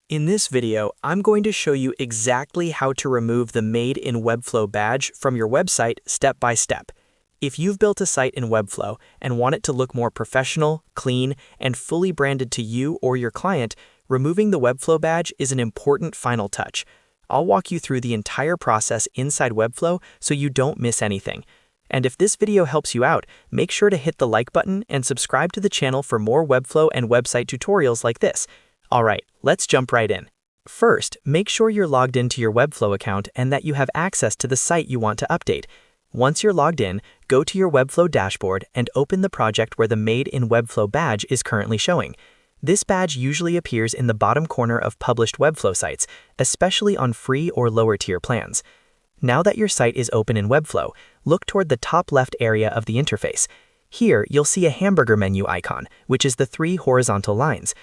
In this video, I'm going to show you exactly how to remove the Made in Webflow badge from your website step by step. If you've built a site in Webflow and want it to look more professional, clean, and fully branded to you or your client, removing the Webflow badge is an important final touch. I'll walk you through the entire process inside Webflow so you don't miss anything. And if this video helps you out, make sure to hit the like button and subscribe to the channel for more Webflow and website tutorials like this. Alright, let's jump right in. First, make sure you're logged into your Webflow account and that you have access to the site you want to update. Once you're logged in, go to your Webflow dashboard and open the project where the Made in Webflow badge is currently showing. This badge usually appears in the bottom corner of published Webflow sites, especially on free or lower tier plans. Now that your site is open in Webflow, look toward the top left area of the interface. Here, you'll see a hamburger menu icon, which is the 3 horizontal lines.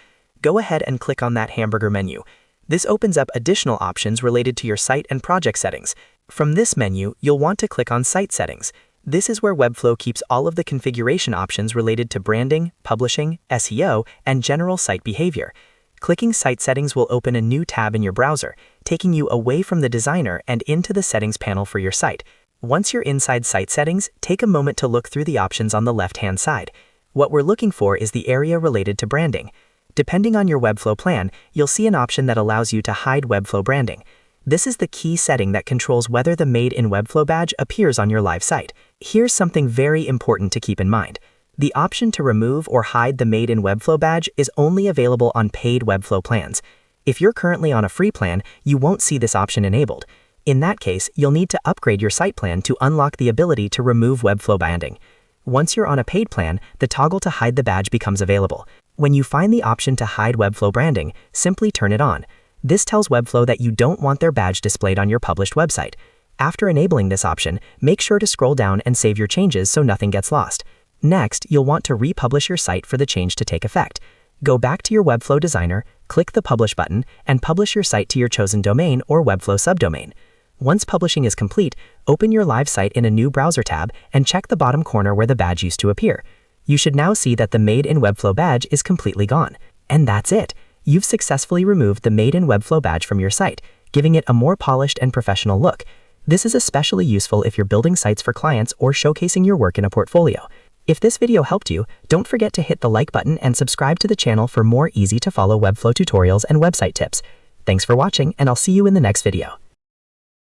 Go ahead and click on that hamburger menu. This opens up additional options related to your site and project settings. From this menu, you'll want to click on Site Settings. This is where Webflow keeps all of the configuration options related to branding, publishing, SEO, and general site behavior. Clicking Site Settings will open a new tab in your browser, taking you away from the designer and into the settings panel for your site. Once you're inside Site Settings, take a moment to look through the options on the left-hand side. What we're looking for is the area related to branding. Depending on your Webflow plan, you'll see an option that allows you to hide Webflow branding. This is the key setting that controls whether the Made in Webflow badge appears on your live site. Here's something very important to keep in mind. The option to remove or hide the Made in Webflow badge is only available on paid Webflow plans. If you're currently on a free plan, you won't see this option enabled. In that case, you'll need to upgrade your site plan to unlock the ability to remove Webflow branding. Once you're on a paid plan, the toggle to hide the badge becomes available. When you find the option to hide Webflow branding, simply turn it on. This tells Webflow that you don't want their badge displayed on your published website. After enabling this option, make sure to scroll down and save your changes so nothing gets lost. Next, you'll want to republish your site for the change to take effect. Go back to your Webflow designer, click the Publish button, and publish your site to your chosen domain or Webflow subdomain. Once publishing is complete, open your live site in a new browser tab and check the bottom corner where the badge used to appear. You should now see that the Made in Webflow badge is completely gone. And that's it! You've successfully removed the Made in Webflow badge from your site, giving it a more polished and professional look. This is especially useful if you're building sites for clients or showcasing your work in a portfolio. If this video helped you, don't forget to hit the like button and subscribe to the channel for more easy-to-follow Webflow tutorials and website tips. Thanks for watching, and I'll see you in the next video.